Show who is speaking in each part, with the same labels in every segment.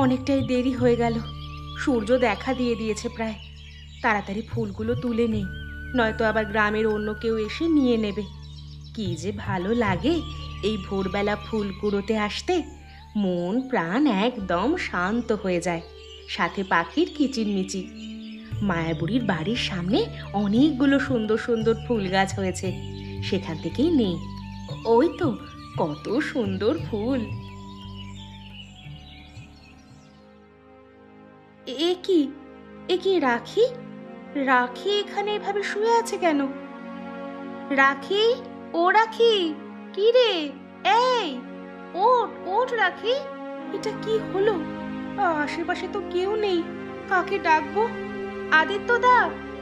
Speaker 1: অনেকটাই দেরি হয়ে গেল, সূর্য দেখা দিয়ে দিয়েছে প্রায়। তাড়াতাড়ি ফুলগুলো তুলে নেই, নয়তো আবার গ্রামের অন্য কেউ এসে নিয়ে নেবে। কি যে ভালো লাগে এই ভোরবেলা ফুল কুড়োতে আসতে, মন প্রাণ একদম শান্ত হয়ে যায়। সাথে পাখির কিচিরমিচির। মায়াবুড়ির বাড়ির সামনে অনেকগুলো সুন্দর সুন্দর ফুল গাছ হয়েছে, সেখান থেকেই নেই। ওই তো কত সুন্দর ফুল। এ কি, এ কি রাখি? রাখি এখানে এভাবে শুয়ে আছে কেন? রাখি, ও রাখি, কি রে? এই ওঠ ওঠ রাখি, এটা কি হলো? আশেপাশে তো কেউ নেই, কাকে ডাকবো? আদিত্য দা,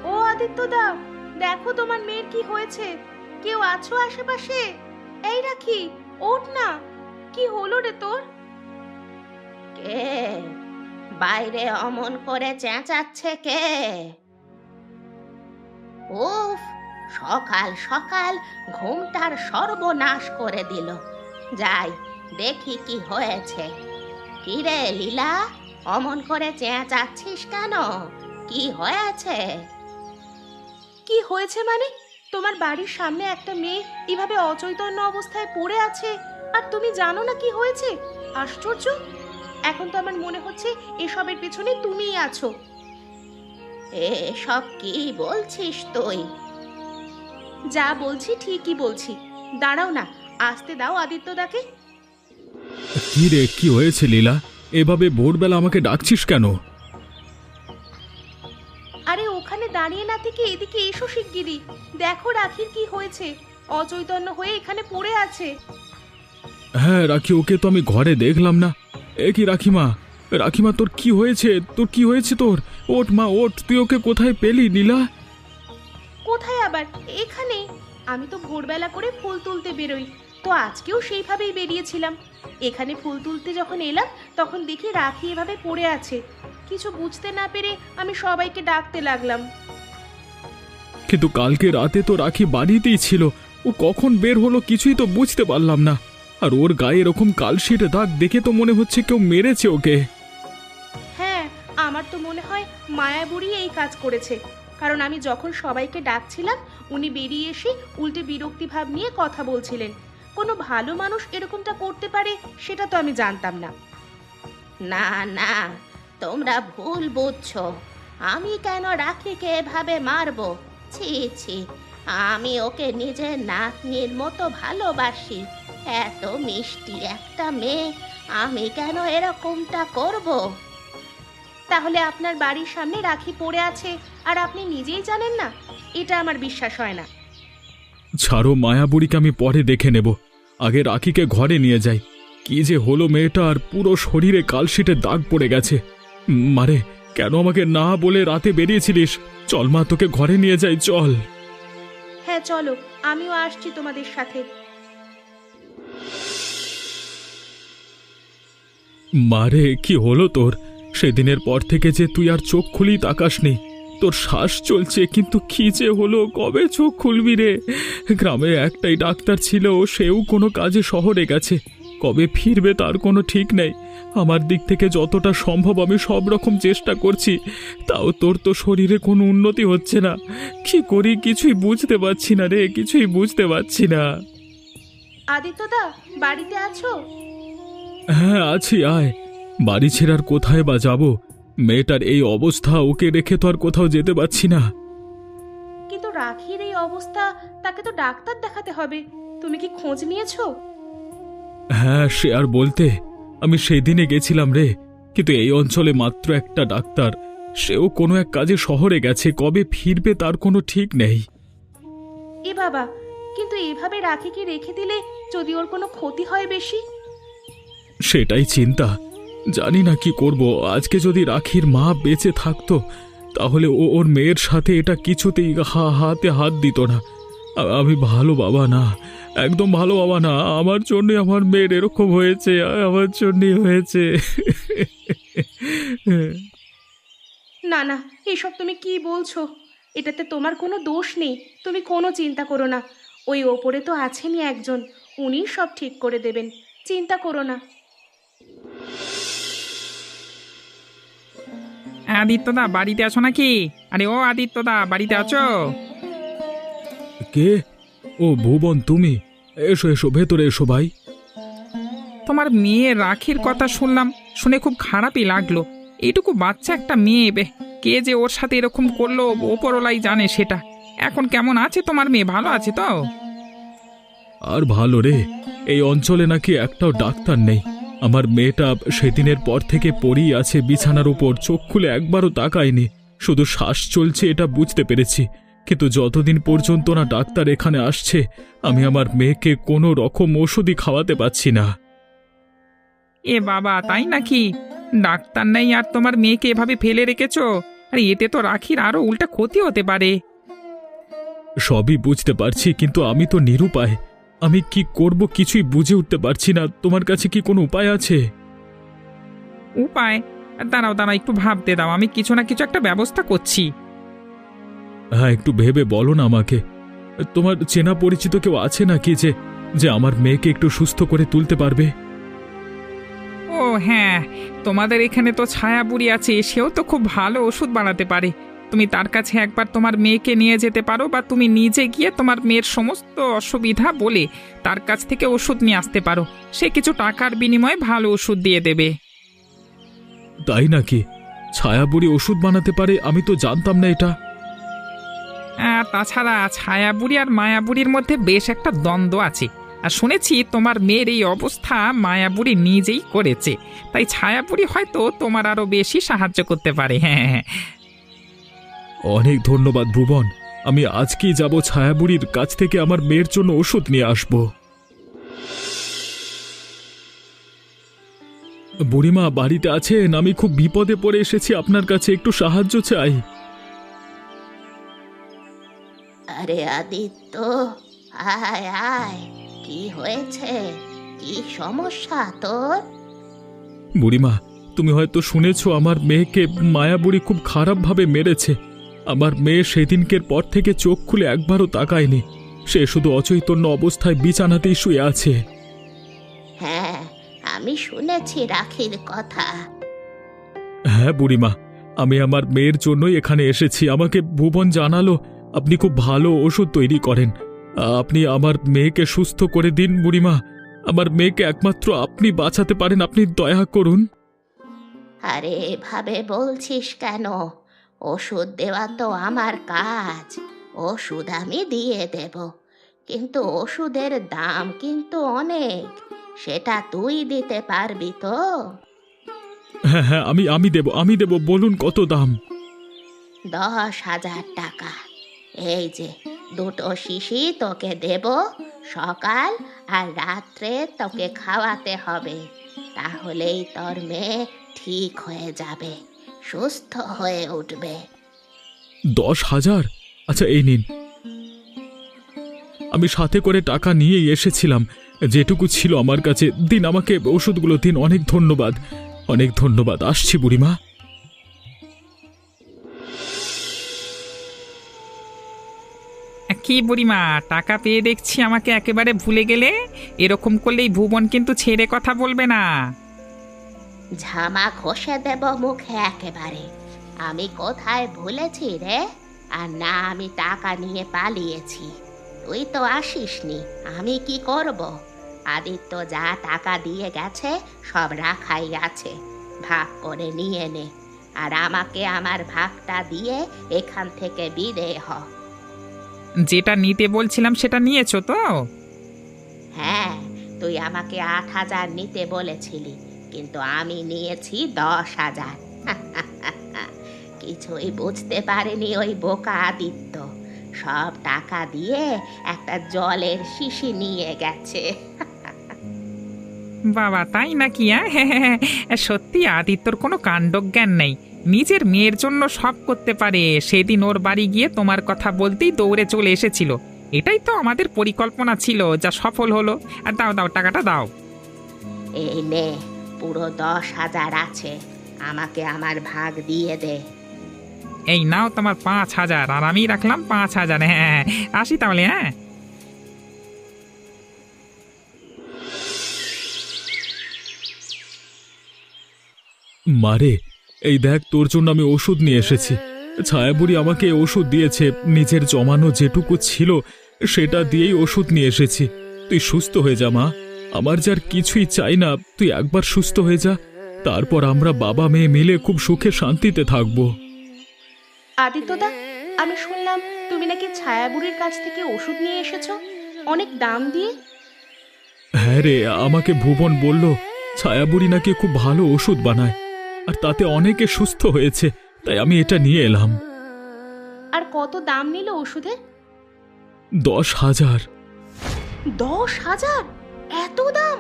Speaker 1: ও আদিত্য দা, দেখো তোমার মেয়ের কি হয়েছে, কেউ আছো আশেপাশে? এই রাখি, ওঠ না, কি হলো রে তোর? কে বাইরে অমন করে চেঁচাচ্ছে কে? উফ, সকাল সকাল ঘুমটার সর্বনাশ করে দিল। যাই দেখি কি হয়েছে। কি রে লীলা, অমন করে চেঁচাচ্ছিস কেন? কি হয়েছে? কি হয়েছে মানে? তোমার বাড়ির সামনে একটা মেয়ে এভাবে অচৈতন্য অবস্থায় পড়ে আছে, আর তুমি জানো না কি হয়েছে? আশ্চর্য! এখন তো আমার মনে হচ্ছে এসবের পেছনে তুমিই আছো। এসব কি বলছিস তুই? যা বলছি ঠিকই বলছি। দাঁড়াও না, আসতে দাও আদিত্যদাকে।
Speaker 2: কি রে, কি হয়েছে লীলা? এভাবে ভোরবেলা আমাকে ডাকছিস কেন?
Speaker 1: আরে ওখানে দাঁড়িয়ে না থেকে এদিকে এসো শিগগিরই, দেখো রাখির কি হয়েছে। অচৈতন্য হয়ে এখানে পড়ে আছে।
Speaker 2: হ্যাঁ রাখি, ওকে তো আমি ঘরে দেখলাম না। এ কি রাখিমা, রাখিমা তোর কি হয়েছে? তোর কি হয়েছে তোর? ওঠ মা ওঠ, তুই ওকে কোথায় পেলি লীলা?
Speaker 1: কোথায় আবার, এখানে। আমি তো ভোরবেলা করে ফুল তুলতে বেরোই, তো আজকেও সেইভাবেই বেরিয়েছিলাম। এখানে ফুল তুলতে যখন এলাম তখন দেখি রাখি এভাবে পড়ে আছে। কিছু বুঝতে না পেরে আমি সবাইকে ডাকতে লাগলাম।
Speaker 2: কিন্তু কালকে রাতে তো রাখি বাড়িতেই ছিল, ও কখন বের হলো কিছুই তো বুঝতে পারলাম না। আর ওর গায়ে এরকম কালশিটে দাগ দেখে তো মনে হচ্ছে কেউ মেরেছে ওকে।
Speaker 1: হ্যাঁ, আমার তো মনে হয় মায়াবুড়ি এই কাজ করেছে, কারণ আমি যখন সবাইকে ডাকছিলাম উনি বেরিয়ে এসে উল্টে বিরক্তি ভাব নিয়ে কথা বলছিলেন। কোনো ভালো মানুষ এরকমটা করতে পারে সেটা তো আমি জানতাম না। না না, তোমরা ভুল বুঝছো। আমি কেন রাখিকে এভাবে মারবো? ছি ছি, আমি ওকে নিজের নাতনির মতো ভালোবাসি। এত মিষ্টি একটা মেয়ে, আমি কেন এরকমটা করব? তাহলে আপনার বাড়ির সামনে রাখি পড়ে আছে আর আপনি নিজেই জানেন না? এটা আমার বিশ্বাস হয় না।
Speaker 2: ছাড়ো, মায়াবুড়িকে আমি পরে দেখে নেব, আগে রাখিকে ঘরে নিয়ে যাই। কি যে হলো মেয়েটার, পুরো শরীরে কালশিটে দাগ পড়ে গেছে। মারে, কেন আমাকে না বলে রাতে বেরিয়েছিলিস? চল মা, তোকে ঘরে নিয়ে যাই, চল।
Speaker 1: হ্যাঁ চলো, আমিও আসছি তোমাদের সাথে।
Speaker 2: মারে, কি হলো তোর? সেদিনের পর থেকে যে তুই আর চোখ খুলি তাকাসনি। তোর শ্বাস চলছে, কিন্তু কি যে হলো, কবে চোখ খুলবি রে? গ্রামে একটাই ডাক্তার ছিল, সেও কোনো কাজে শহরে গেছে। কবে ফিরবে তার কোনো ঠিক নেই। আমার দিক থেকে যতটা সম্ভব আমি সব রকম চেষ্টা করছি, তাও তোর তো শরীরে কোনো উন্নতি হচ্ছে না। কি করি কিছুই বুঝতে পারছি না রে, কিছুই বুঝতে পারছি না।
Speaker 1: আদিত্যদা, বাড়িতে আছো?
Speaker 2: হ্যাঁ আছি, আয়। বাড়ি ছেড়ে আর কোথায় বা যাব? মেয়েটার এই অবস্থা, ওকে রেখে তো আর কোথাও যেতে পারছি না।
Speaker 1: কিন্তু রাখির এই অবস্থা, তাকে তো ডাক্তার দেখাতে হবে। তুমি কি খোঁজ নিয়েছো?
Speaker 2: হ্যাঁ, সে আর বলতে। আমি সেদিনে গেছিলাম রে, কিন্তু এই অঞ্চলে মাত্র একটা ডাক্তার, সেও কোনো এক কাজে শহরে গেছে, কবে ফিরবে তার কোনো ঠিক নেই।
Speaker 1: এ বাবা, কিন্তু এভাবে রাখিকে রেখে দিলে যদি ওর কোনো ক্ষতি হয় বেশি?
Speaker 2: সেটাই চিন্তা, জানি না কি করব। আজকে যদি রাখির মা বেঁচে থাকতো, তাহলে ও ওর মেয়ের সাথে এটা কিছুতেই হাতে হাত দিত না। আমি ভালো বাবা না, একদম ভালো বাবা না। আমার জন্য আমার মেয়ের এরকম হয়েছে, আমার জন্যই হয়েছে।
Speaker 1: না না, এসব তুমি কি বলছো? এটাতে তোমার কোনো দোষ নেই, তুমি কোনো চিন্তা করো না। ওই ওপরে তো আছেনই একজন, উনি সব ঠিক করে দেবেন, চিন্তা করো না।
Speaker 3: আদিত্যদা বাড়িতে আছো নাকি? আরে ও আদিত্যদা বাড়িতে আছো?
Speaker 2: কে? ও ভুবন, তুমি? এসো এসো, ভেতরে এসো ভাই।
Speaker 3: তোমার মেয়ে রাখির কথা শুনলাম, শুনে খুব খারাপই লাগলো। এইটুকু বাচ্চা একটা মেয়ে, কে যে ওর সাথে এরকম করলো ওপরওয়ালাই জানে সেটা। এখন কেমন আছে তোমার মেয়ে, ভালো আছে তো?
Speaker 2: আর ভালো রে, এই অঞ্চলে নাকি একটাও ডাক্তার নেই। আমার মেয়েটা সেদিনের পর থেকে পড়েই আছে বিছানার উপর, চোখ খুলে একবারও তাকায়নি। শুধু শ্বাস চলছে এটা বুঝতে পেরেছি, কিন্তু যতদিন পর্যন্ত না ডাক্তার এখানে আসছে আমি আমার মেয়েকে কোনো রকম ওষুধই খাওয়াতে পারছি না।
Speaker 3: এ বাবা, তাই নাকি? ডাক্তার নেই আর তোমার মেয়েকে এভাবে ফেলে রেখেছো? আরে এতে তো রাখির আরো উল্টা ক্ষতি হতে পারে।
Speaker 2: সবই বুঝতে পারছি, কিন্তু আমি তো নিরুপায়। আমি কি করব কিছুই বুঝে উঠতে পারছি না। তোমার কাছে কি কোনো উপায় আছে?
Speaker 3: উপায়? দাঁড়াও দাঁড়াও, একটু ভাবতে দাও, আমি কিছু না কিছু একটা ব্যবস্থা করছি।
Speaker 2: হ্যাঁ, একটু ভেবে বলো না আমাকে। তোমার চেনা পরিচিত কেউ আছে নাকি যে যে আমার মেয়েকে একটু সুস্থ করে তুলতে পারবে?
Speaker 3: ও হ্যাঁ, তোমাদের এখানে তো ছায়া বুড়ি আছে, সেও তো খুব ভালো ওষুধ বানাতে পারে। তুমি তার কাছে একবার তোমার মেয়েকে নিয়ে যেতে পারো, বা তুমি নিজে গিয়ে তোমার মেয়ের সমস্ত অসুবিধা বলে তার কাছ থেকে ওষুধ নিয়ে আসতে পারো। সে কিছু টাকার বিনিময়ে ভালো ওষুধ দিয়ে দেবে।
Speaker 2: তাই নাকি? ছায়াবুড়ি ওষুধ বানাতে পারে? আমি তো জানতাম না এটা।
Speaker 3: আর তাছাড়া ছায়া বুড়ি আর মায়া বুড়ির মধ্যে বেশ একটা দ্বন্দ্ব আছে। আর শুনেছি তোমার মেয়ের এই অবস্থা মায়া বুড়ি নিজেই করেছে, তাই ছায়া বুড়ি হয়তো তোমার আরো বেশি সাহায্য করতে পারে। হ্যাঁ হ্যাঁ।
Speaker 2: অনেক ধন্যবাদ ভুবন। আমি আজকেই যাব ছায়াবুড়ির কাছ থেকে আমার মেয়ের জন্য ওষুধ নিয়ে আসব। বুড়িমা বাড়িতে আছেন? আমি খুব বিপদে পড়ে এসেছি, আপনার কাছে একটু সাহায্য চাই।
Speaker 4: আরে আদিত্য, আয় আয়, কি হয়েছে? কি সমস্যা তোর?
Speaker 2: বুড়িমা, তুমি হয়তো শুনেছ আমার মেয়েকে মায়াবুড়ি খুব খারাপভাবে মেরেছে। আমার মেয়ে সেদিনকের পর থেকে চোখ খুলে একবারও তাকায়নি। সে শুধু অচৈতন্য অবস্থায় বিছানাতেই শুয়ে আছে।
Speaker 4: হ্যাঁ, আমি শুনেছি রাখির কথা।
Speaker 2: হ্যাঁ বুড়িমা, আমি আমার মেয়ের জন্যই এখানে এসেছি। আমাকে ভুবন জানালো আপনি খুব ভালো ওষুধ তৈরি করেন। আপনি আমার মেয়েকে সুস্থ করে দিন বুড়িমা। আমার মেয়েকে একমাত্র আপনি বাঁচাতে পারেন, আপনি দয়া করুন।
Speaker 4: আরে এভাবে বলছিস কেন? ওষুধ দেওয়া তো আমার কাজ। ওষুধ আমি দিয়ে দেব, কিন্তু ওষুধের দাম কিন্তু অনেক। সেটা তুই দিতে পারবি তো?
Speaker 2: হ্যাঁ হ্যাঁ, আমি দেব, বলুন কত দাম?
Speaker 4: 10,000 টাকা। এই যে দুটো শিশি তোকে দেব, সকাল আর রাত্রে তোকে খাওয়াতে হবে। তাহলেই তোর মেয়ে ঠিক হয়ে যাবে, সুস্থ হয়ে উঠবে।
Speaker 2: 10,000? আচ্ছা এই নিন। আমি সাথে করে টাকা নিয়েই এসেছিলাম, যেটুকু ছিল আমার কাছে। দিন, আমাকে ওষুধগুলো দিন। অনেক ধন্যবাদ, অনেক ধন্যবাদ। আসছি বুড়িমা।
Speaker 3: কি বুড়িমা, টাকা পেয়ে দেখছি আমাকে একেবারে ভুলে গেলে? এরকম করলেই ভুবন কিন্তু ছেড়ে কথা বলবে না।
Speaker 4: ঝামা ঘষে দেব মুখে একেবারে। আমি কোথায় ভুলেছি রে? আর না আমি টাকা নিয়ে পালিয়েছি। তুই তো আসিসনি, আমি কি করব? আদিত্য যা টাকা দিয়ে গেছে সব রাখাই আছে, ভাগ করে নিয়ে নে। আর আমাকে আমার ভাগটা দিয়ে এখান থেকে বিদেয় হ।
Speaker 3: যেটা নিতে বলছিলাম সেটা নিয়েছো তো?
Speaker 4: হ্যাঁ, তুই আমাকে 8,000 নিতে বলেছিলি, কিন্তু আমি নিয়েছি 10,000। কিছুই বুঝতে পারেনি ওই বোকা আদিত্য। সব টাকা দিয়ে একটা জলের শিশি নিয়ে গেছে।
Speaker 3: বাবা, তাই নাকি? হ্যাঁ, সত্যি আদিত্যর কোনো কাণ্ডজ্ঞান নেই। নিজের মেয়ের জন্য সব করতে পারে। সেদিন ওর বাড়ি গিয়ে তোমার কথা বলতেই দৌড়ে চলে এসেছিল। এটাই তো আমাদের পরিকল্পনা ছিল, যা সফল হলো। আর দাও দাও, টাকাটা দাও।
Speaker 4: এই নে, পুরো 10,000 আছে, আমাকে আমার ভাগ দিয়ে দে।
Speaker 3: এই নাও তোমার 5,000, আর আমি রাখলাম 5,000। হ্যাঁ, আসি তাহলে। হ্যাঁ।
Speaker 2: মারে, এই দেখ তোর জন্য আমি ওষুধ নিয়ে এসেছি। ছায়াবুড়ি আমাকে ওষুধ দিয়েছে, নিজের জমানো যেটুকু ছিল সেটা দিয়েই ওষুধ নিয়ে এসেছি। তুই সুস্থ হয়ে যা মা, আমার যার কিছুই চাই না, তুই একবার সুস্থ হয়ে যা, তারপর আমরা বাবা মেয়ে মিলে খুব সুখে শান্তিতে থাকবো।
Speaker 1: আদিত্যদা, আমি শুনলাম তুমি নাকি ছায়াবুড়ির কাছ থেকে ওষুধ নিয়ে এসেছো অনেক দাম দিয়ে।
Speaker 2: হ্যাঁ রে, আমাকে ভুবন বলল ছায়াবুড়ি নাকি খুব ভালো ওষুধ বানায়, আর তাতে অনেকে সুস্থ হয়েছে, তাই আমি এটা নিয়ে এলাম।
Speaker 1: আর কত দাম নিল ওষুধের?
Speaker 2: 10,000।
Speaker 1: 10,000? এত দাম?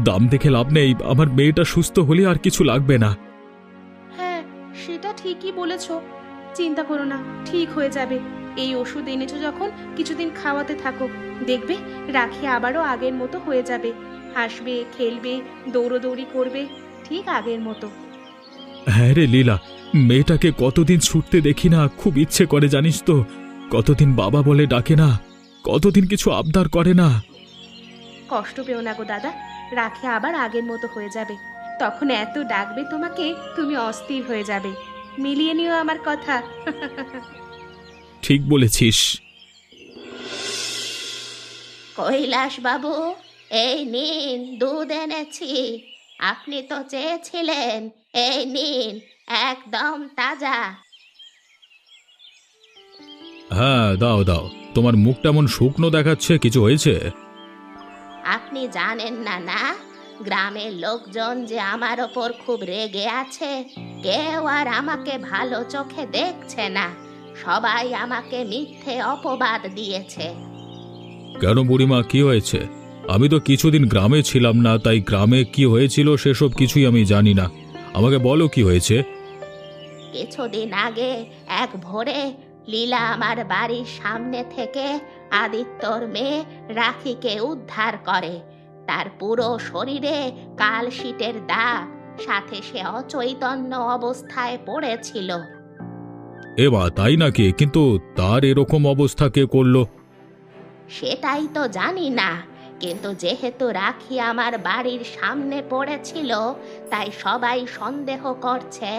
Speaker 2: দাম দেখে লাভ নেই, আমার মেয়েটা সুস্থ হলে আর কিছু লাগবে না।
Speaker 1: হ্যাঁ, সেটা ঠিকই বলেছ। চিন্তা করো না, ঠিক হয়ে যাবে। এই ওষুধ এনেছো যখন কিছুদিন খাওয়াতে থাকো, দেখবে রাখি আবারও আগের মতো হয়ে যাবে। হাসবে, খেলবে, দৌড়োদৌড়ি করবে, ঠিক আগের মতো।
Speaker 2: হ্যাঁ রে লীলা, মেয়েটাকে কতদিন ছুটতে দেখি না, খুব ইচ্ছে করে জানিস তো। কতদিন বাবা বলে ডাকে না, কতদিন কিছু আবদার করে না।
Speaker 1: কষ্ট পেও না গো দাদা, রাখি আবার আগের মতো হয়ে যাবে। তখন এত ডাকবে তোমাকে, তুমি অস্থির হয়ে যাবে। মিলিয়ে নিও আমার কথা।
Speaker 2: ঠিক বলেছিস।
Speaker 4: কৈলাস বাবু, এই নিন দুধ এনেছি। আপনি তো চেয়েছিলেন, এই নিন একদম তাজা।
Speaker 2: হ্যাঁ, দাও দাও। তোমার মুখটা এমন শুকনো দেখাচ্ছে, কিছু হয়েছে?
Speaker 4: আপনি জানেন না না, গ্রামের লোকজন যে আমার ওপর খুব রেগে আছে। কেউ আর আমাকে ভালো চোখে দেখছে না, সবাই আমাকে মিথ্যে অপবাদ দিয়েছে।
Speaker 2: কেন বুড়িমা, কি হয়েছে? আমি তো কিছুদিন গ্রামে ছিলাম না, তাই গ্রামে কি হয়েছিল সেসব কিছুই আমি জানি না। আমাকে বলো কি হয়েছে।
Speaker 4: কিছুদিন আগে এক ভোরে লীলা আমার বাড়ির সামনে থেকে আদিত্যর মেয়ে রাখিকে উদ্ধার করে। তার পুরো শরীরে কালশিটের দাগ, সাথে সে অচৈতন্য অবস্থায় পড়েছিল।
Speaker 2: এবা তাই নাকি? কিন্তু তার এরকম অবস্থা কে করলো?
Speaker 4: সেটাই তো জানি না, কিন্তু যেহেতু রাখি আমার বাড়ির সামনে পড়েছিল, তাই সবাই সন্দেহ করছে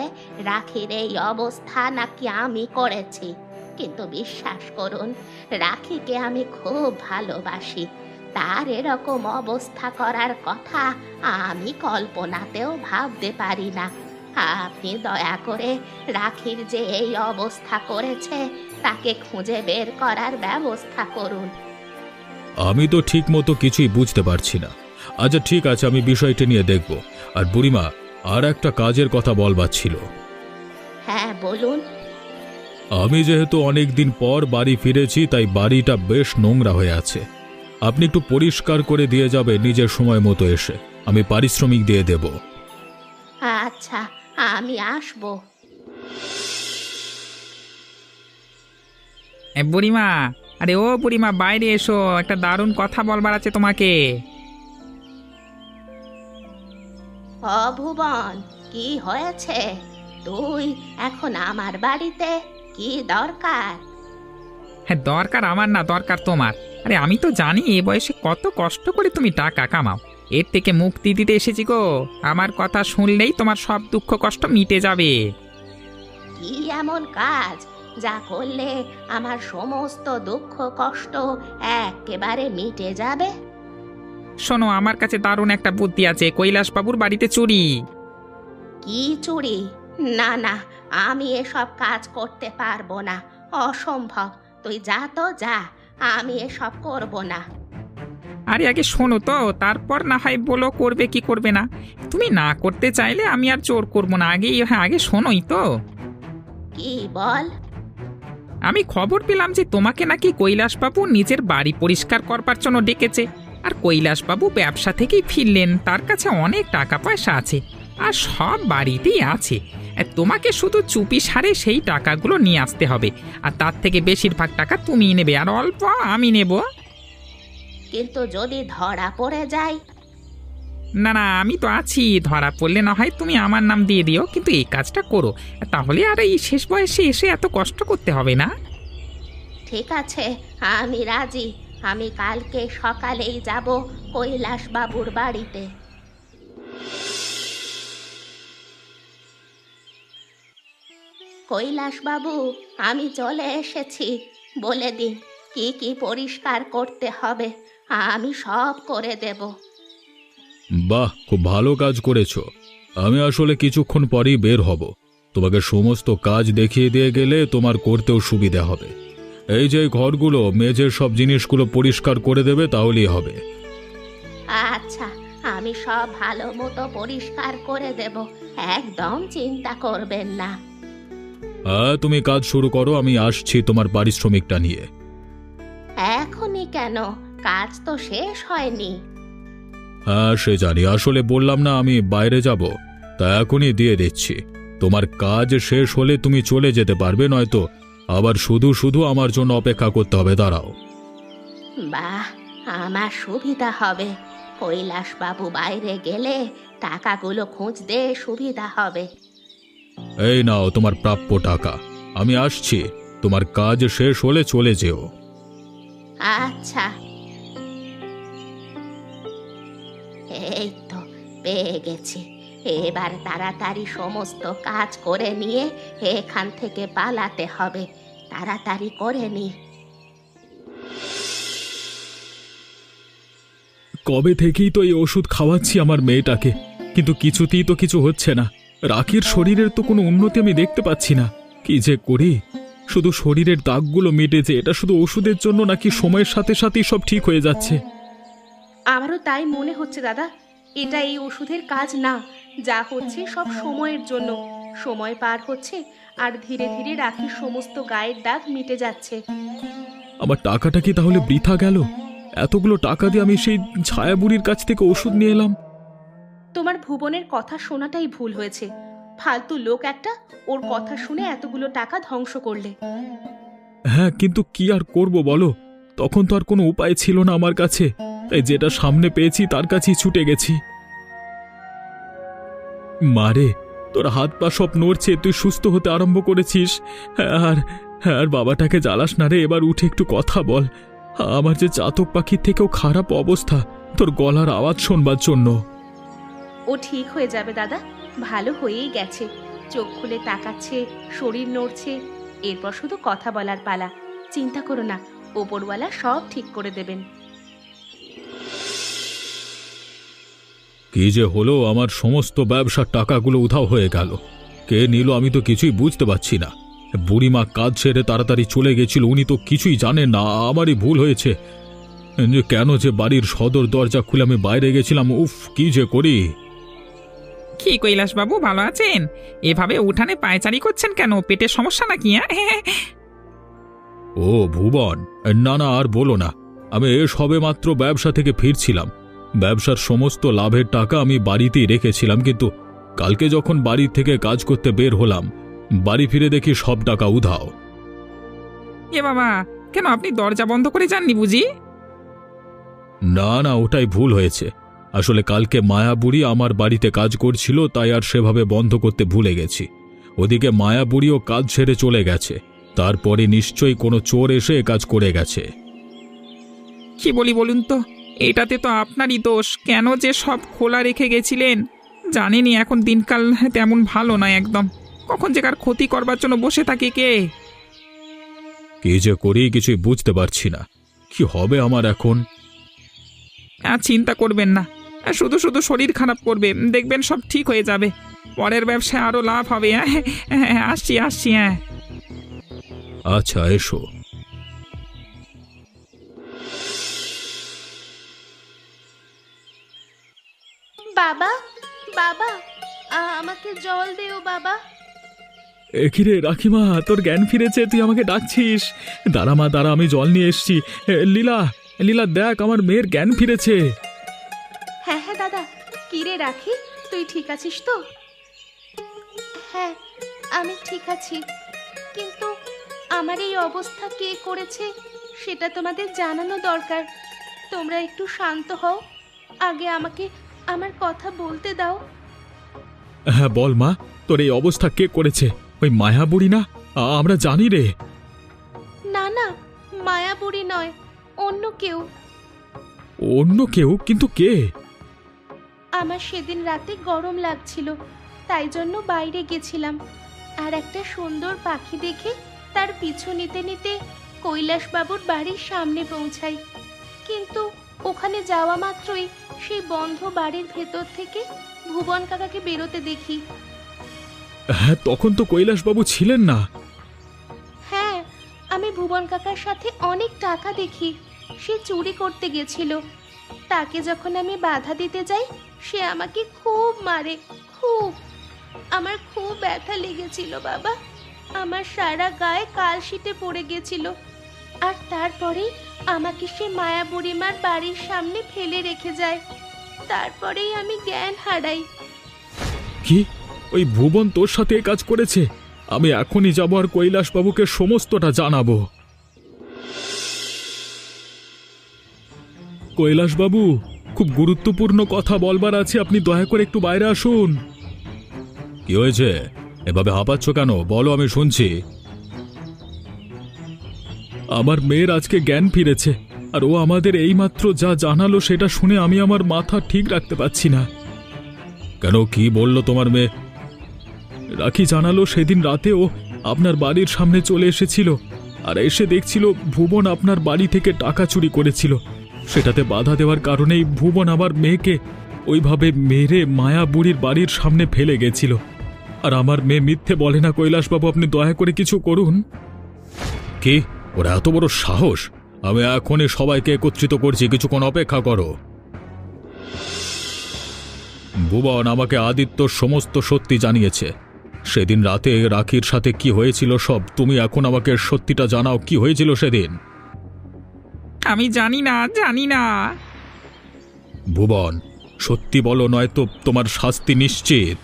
Speaker 4: রাখির এই অবস্থা নাকি আমি করেছি। কিন্তু বিশ্বাস করুন, রাখিকে আমি খুব ভালোবাসি। তার এরকম অবস্থা করার কথা আমি কল্পনাতেও ভাবতে পারি না। আপনি দয়া করে রাখির যে এই অবস্থা করেছে তাকে খুঁজে বের করার ব্যবস্থা করুন।
Speaker 2: আমি তো ঠিক মতো কিছুই বুঝতে পারছি না। আচ্ছা ঠিক আছে, আমি বিষয়টা নিয়ে দেখব। আর বুড়িমা, আর একটা কাজের কথা বলবার ছিল।
Speaker 4: হ্যাঁ বলুন।
Speaker 2: আমি যেহেতু অনেক দিন পর বাড়ি ফিরেছি, তাই বাড়িটা বেশ নোংরা হয়ে আছে। আপনি একটু পরিষ্কার করে দিয়ে যাবে নিজের সময় মতো এসে, আমি পারিশ্রমিক দিয়ে দেব।
Speaker 4: আচ্ছা, আমি আসবো।
Speaker 3: বুড়িমা, আরে ও বুড়িমা, বাইরে এসো, একটা দারুণ কথা বলবার আছে তোমাকে।
Speaker 4: ভুবন, কি হয়েছে? তুই এখন আমার বাড়িতে? কি দরকার?
Speaker 3: হ্যাঁ, দরকার আমার না, দরকার তোমার। আরে আমি তো জানি এ বয়সে কত কষ্ট করে তুমি টাকা কামাও, এর থেকে মুক্তি দিতে এসেছি গো। আমার কথা শুনলেই তোমার সব দুঃখ কষ্ট মিটে যাবে।
Speaker 4: কি এমন কাজ যা করলে আমার সমস্ত দুঃখ কষ্ট একেবারে মিটে যাবে?
Speaker 3: শোনো, আমার কাছে দারুণ একটা বুদ্ধি আছে। কৈলাসবাবুর বাড়িতে চুরি।
Speaker 4: কি চুরি? না না, আমি এসব কাজ করতে পারবো না, অসম্ভব। তুই যা তো যা, আমি এসব করব না।
Speaker 3: আরে আগে শোনো তো, তারপর না হয় বলো করবে কি করবে না। তুমি না করতে চাইলে আমি আর জোর করবো না। আগে শোনোই তো।
Speaker 4: কি বল?
Speaker 3: আমি খবর পেলাম যে তোমাকে নাকি কৈলাসবাবু নিজের বাড়ি পরিষ্কার করবার জন্য ডেকেছে। আর কৈলাসবাবু ব্যবসা থেকেই ফিরলেন, তার কাছে অনেক টাকা পয়সা আছে, আর সব বাড়িতেই আছে। আর তোমাকে শুধু চুপি সারে সেই টাকাগুলো নিয়ে আসতে হবে, আর তার থেকে বেশিরভাগ টাকা তুমিই নেবে, আর অল্প আমি নেব।
Speaker 4: কিন্তু যদি ধরা পড়ে যায়?
Speaker 3: না না, আমি তো আছি, ধরা পড়লে না হয় তুমি আমার নাম দিয়ে দিও, কিন্তু এই কাজটা করো, তাহলে আর এই শেষ বয়সে এসে এত কষ্ট করতে হবে না।
Speaker 4: ঠিক আছে, আমি রাজি। আমি কালকে সকালেই যাব কৈলাস বাবুর বাড়িতে। কৈলাস বাবু, আমি চলে এসেছি। বলে দিন কি কি পরিষ্কার করতে হবে, আমি সব করে দেব।
Speaker 2: বাহ, খুব ভালো কাজ করেছো। আমি আসলে কিছুক্ষণ পরেই বের হব। তোমাকে সমস্ত কাজ দেখিয়ে দিয়ে গেলে তোমার করতেও সুবিধা হবে। এই যে ঘরগুলো, মেঝের সব জিনিসগুলো পরিষ্কার করে দেবে, তাহলেই হবে।
Speaker 4: আচ্ছা, আমি সব ভালো মতো পরিষ্কার করে দেব, একদম চিন্তা করবেন না।
Speaker 2: হ্যাঁ, তুমি কাজ শুরু করো, আমি আসছি তোমার পারিশ্রমিকটা নিয়ে।
Speaker 4: এখনই কেন? কাজ তো শেষ হয়নি।
Speaker 2: হ্যাঁ, সে জানি, আসলে বললাম না আমি বাইরে যাব, তা এখনই দিয়ে দিচ্ছি। তোমার কাজ শেষ হলে তুমি চলে যেতে পারবে, নয়তো আবার শুধু শুধু আমার জন্য অপেক্ষা করতে হবে। দাঁড়াও।
Speaker 4: বাহ, আমার সুবিধা হবে। কৈলাস বাবু বাইরে গেলে টাকাগুলো খুঁজতে সুবিধা হবে।
Speaker 2: এই নাও তোমার প্রাপ্য টাকা, আমি আসছি। তোমার কাজ শেষ হলে চলে যেও।
Speaker 4: আচ্ছা, এই তো পেয়ে গেছি। এবার তাড়াতাড়ি সমস্ত কাজ করে নিয়ে এখান থেকে পালাতে হবে। তাড়াতাড়ি করে নি।
Speaker 2: কবে থেকেই তো এই ওষুধ খাওয়াচ্ছি আমার মেয়েটাকে, কিন্তু কিছুতেই তো কিছু হচ্ছে না। রাখির শরীরের তো কোনো উন্নতি আমি দেখতে পাচ্ছি না। কি যে করি, শুধু শরীরের দাগগুলো মিটেছে। এটা শুধু ওষুধের জন্য, নাকি সময়ের সাথে সাথেই সব ঠিক হয়ে যাচ্ছে?
Speaker 1: আমারও তাই মনে হচ্ছে দাদা, এটা এই ওষুধের কাজ না। যা হচ্ছে সব সময়ের জন্য। সময় পার হচ্ছে আর ধীরে ধীরে রাখির সমস্ত গায়ের দাগ মিটে যাচ্ছে।
Speaker 2: আমার টাকাটা কি তাহলে বৃথা গেল? এতগুলো টাকা দিয়ে আমি সেই ছায়া বুড়ির কাছ থেকে ওষুধ নিয়ে এলাম।
Speaker 1: তোমার ভুবনের কথা শোনাটাই ভুল হয়েছে। ফালতু লোক একটা, ওর কথা শুনে এতগুলো টাকা ধ্বংস করলে।
Speaker 2: হ্যাঁ, কিন্তু কি আর করব বলো, তখন তো আর কোনো উপায় ছিল না আমার কাছে, তাই যেটা সামনে পেয়েছি তার কাছেই ছুটে গেছি। মারে, তোর হাত পা সব নড়ছে, তুই সুস্থ হতে আরম্ভ করেছিস। আর আর বাবাটাকে জ্বালাস না রে, এবার উঠে একটু কথা বল। আমার যে চাতক পাখির থেকেও খারাপ অবস্থা তোর গলার আওয়াজ শোনবার জন্য।
Speaker 1: ও ঠিক হয়ে যাবে দাদা, ভালো হয়েই গেছে। চোখ খুলে তাকাচ্ছে, শরীর নড়ছে, এরপর শুধু কথা বলার পালা। চিন্তা করো না, ওপরওয়ালা সব ঠিক করে দেবেন।
Speaker 2: কি যে হলো, আমার সমস্ত ব্যবসার টাকাগুলো উধাও হয়ে গেল। কে নিল আমি তো কিছুই বুঝতে পারছি না। বুড়িমা কাজ ছেড়ে তাড়াতাড়ি চলে গেছিল, উনি তো কিছুই জানেন না। আমারই ভুল হয়েছে। কেন যে বাড়ির সদর দরজা খুলে আমি বাইরে গেছিলাম। উফ, কি যে করি।
Speaker 3: কি কৈলাস বাবু, ভালো আছেন? এভাবে উঠানে পায়চারি করছেন কেন? পেটের সমস্যা নাকি? হ্যাঁ,
Speaker 2: ও ভুবন, না না আর বলো না। আমি সবে মাত্র ব্যবসা থেকে ফিরছিলাম। ব্যবসার সমস্ত লাভের টাকা আমি বাড়িতেই রেখেছিলাম, কিন্তু কালকে যখন বাড়ি থেকে কাজ করতে বের হলাম, বাড়ি ফিরে দেখি সব টাকা উধাও।
Speaker 3: এ বাবা, কেন আপনি দরজা বন্ধ করে যাননি বুঝি?
Speaker 2: না না, ওটাই ভুল হয়েছে। আসলে কালকে মায়াবুড়ি আমার বাড়িতে কাজ করছিল, তাই আর সেভাবে বন্ধ করতে ভুলে গেছি। ওদিকে মায়াবুড়িও কাজ ছেড়ে চলে গেছে। তারপরে নিশ্চয়ই কোনো চোর এসে কাজ করে গেছে।
Speaker 3: কি বলি বলুন তো, এটাতে তো আপনারই দোষ। কেন যে সব খোলা রেখে গেছিলেন? জানেনি এখন দিনকাল তেমন ভালো নয় একদম। কখন যে কার ক্ষতি করবার জন্য বসে থাকে কে?
Speaker 2: কি যে করি কিছুই বুঝতে পারছি না। কি হবে আমার এখন?
Speaker 3: আর চিন্তা করবেন না, শুধু শুধু শরীর খারাপ করবে। দেখবেন সব ঠিক হয়ে যাবে। পরের ব্যবসায় আরো লাভ হবে। আসছি আসছি। হ্যাঁ,
Speaker 2: আচ্ছা, এসো।
Speaker 1: বাবা, বাবা, আমাকে জল দিও বাবা।
Speaker 2: কিরে রাখিমা, তোর জ্ঞান ফিরেছে? তুই আমাকে ডাকছিস? দাঁড়া মা, দাঁড়া, আমি জল নিয়ে এসছি। লীলা, লীলা দেখ, আমার মেয়ের জ্ঞান ফিরেছে।
Speaker 1: হ্যাঁ হ্যাঁ দাদা, কি রে রাখি, তুই ঠিক আছিস তো? হ্যাঁ, আমি ঠিক আছি, কিন্তু আমার এই অবস্থা কে করেছে সেটা তোমাদের জানানো দরকার। তোমরা একটু শান্ত হও, আগে আমাকে আমার কথা বলতে দাও।
Speaker 2: হ্যাঁ বল মা, তোর এই অবস্থা কে করেছে? ওই মায়াবুড়ি না? আমরা জানি রে।
Speaker 1: না না, মায়াবুড়ি নয়, অন্য কেউ।
Speaker 2: অন্য কেউ? কিন্তু কে?
Speaker 1: আমার সেদিন রাতে গরম লাগছিল, তাই জন্য বাইরে গেছিলাম। আর একটা সুন্দর পাখি দেখে তার পিছু নিতে নিতে কৈলাসবাবুর বাড়ির সামনে পৌঁছাই। কিন্তু ওখানে যাওয়া মাত্রই সেই বন্ধ বাড়ির ভেতর থেকে ভুবন কাকাকে বেরোতে দেখি।
Speaker 2: হ্যাঁ, তখন তো কৈলাসবাবু ছিলেন না।
Speaker 1: হ্যাঁ, আমি ভুবন কাকার সাথে অনেক টাকা দেখি। সে চুরি করতে গেছিল। তাকে যখন আমি বাধা দিতে যাই, সে আমাকে খুব মারে, খুব। আমার খুব ব্যথা লেগেছিল বাবা। আমার সারা গায়ে কালশিটে পড়ে গেছিল। আর তারপরেই আমাকে সে মায়া বুড়িমার বাড়ির সামনে ফেলে রেখে যায়। তারপরেই আমি জ্ঞান হারাই।
Speaker 2: কি, ওই ভুবন তোর সাথে এ কাজ করেছে? আমি এখনই যাব আর কৈলাসবাবুকে সমস্তটা জানাবো। কৈলাসবাবু, খুব গুরুত্বপূর্ণ কথা বলবার আছে, আপনি দয়া করে একটু বাইরে আসুন। কি হয়েছে? এভাবে হাঁপাচ্ছ কেন? বলো, আমি শুনছি। আমার মেয়ের আজকে জ্ঞান ফিরেছে, আর ও আমাদের এইমাত্র যা জানালো সেটা শুনে আমি আমার মাথা ঠিক রাখতে পারছি না। কেন, কি বললো তোমার মেয়ে? রাখি জানালো সেদিন রাতে ও আপনার বাড়ির সামনে চলে এসেছিল, আর এসে দেখছিল ভুবন আপনার বাড়ি থেকে টাকা চুরি করেছিল। সেটাতে বাধা দেওয়ার কারণেই ভুবন আমার মেয়েকে ওইভাবে মেরে মায়া বুড়ির বাড়ির সামনে ফেলে গেছিল। আর আমার মেয়ে মিথ্যে বলে না কৈলাসবাবু, আপনি দয়া করে কিছু করুন। কি, ওরা এত বড় সাহস? আমি এখনই সবাইকে একত্রিত করছি, কিছুক্ষণ অপেক্ষা করো। ভুবন আমাকে আদিত্যর সমস্ত সত্যি জানিয়েছে। সেদিন রাতে রাখির সাথে কি হয়েছিল সব। তুমি এখন আমাকে সত্যিটা জানাও, কি হয়েছিল সেদিন?
Speaker 3: আমি জানি না, জানি না।
Speaker 2: ভুবন, সত্যি বলো, নয়তো তোমার শাস্তি নিশ্চিত।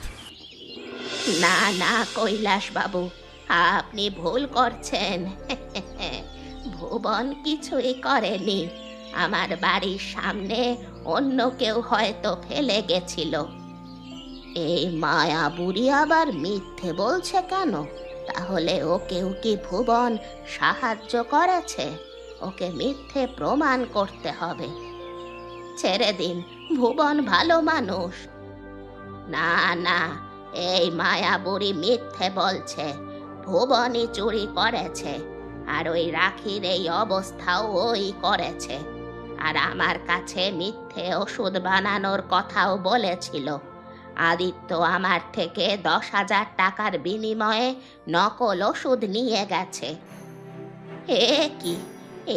Speaker 4: না না কৈলাস বাবু, আপনি ভুল করছেন। ভুবন কিছুই করেনি। আমার বাড়ির সামনে অন্য কেউ হয়তো ফেলে গেছিল। এই মায়া বুড়ি আবার মিথ্যে বলছে কেন? তাহলে ওকেও কি ভুবন সাহায্য করেছে? ওকে মিথ্যে প্রমাণ করতে হবে। ছেড়ে দিন, ভুবন ভালো মানুষ। না না, এই মায়া বুড়ি মিথ্যে বলছে। ভুবনই চুরি করেছে, আর ওই রাখির এই অবস্থাও ওই করেছে। আর আমার কাছে মিথ্যে ওষুধ বানানোর কথাও বলেছিল। আদিত্য আমার থেকে 10,000 টাকার বিনিময়ে নকল ওষুধ নিয়ে গেছে। এ কি,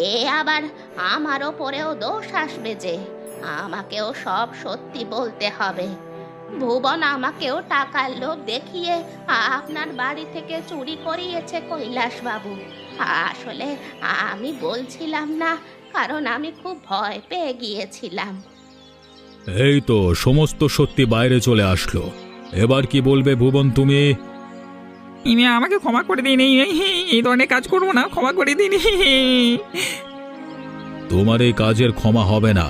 Speaker 4: এ আবার আমার ওপরেও দোষ আসবে যে? আমাকেও সব সত্যি বলতে হবে। ভুবন আমাকেও টাকার লোভ দেখিয়ে আপনার বাড়ি থেকে চুরি করিয়েছে কৈলাস বাবু। আসলে আমি বলছিলাম না, কারণ আমি খুব ভয় পেয়ে গিয়েছিলাম।
Speaker 2: এই তো সমস্ত সত্যি বাইরে চলে আসলো। এবার কি বলবে ভুবন তুমি?
Speaker 3: ইনি আমাকে ক্ষমা করে দিন, এই ধরনের কাজ করবো না, ক্ষমা করে দিন।
Speaker 2: তোমার এই কাজের ক্ষমা হবে না।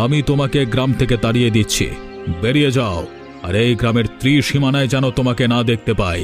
Speaker 2: আমি তোমাকে গ্রাম থেকে তাড়িয়ে দিচ্ছি। বেরিয়ে যাও, আর এই গ্রামের ত্রিসীমানায় যেন তোমাকে না দেখতে পাই।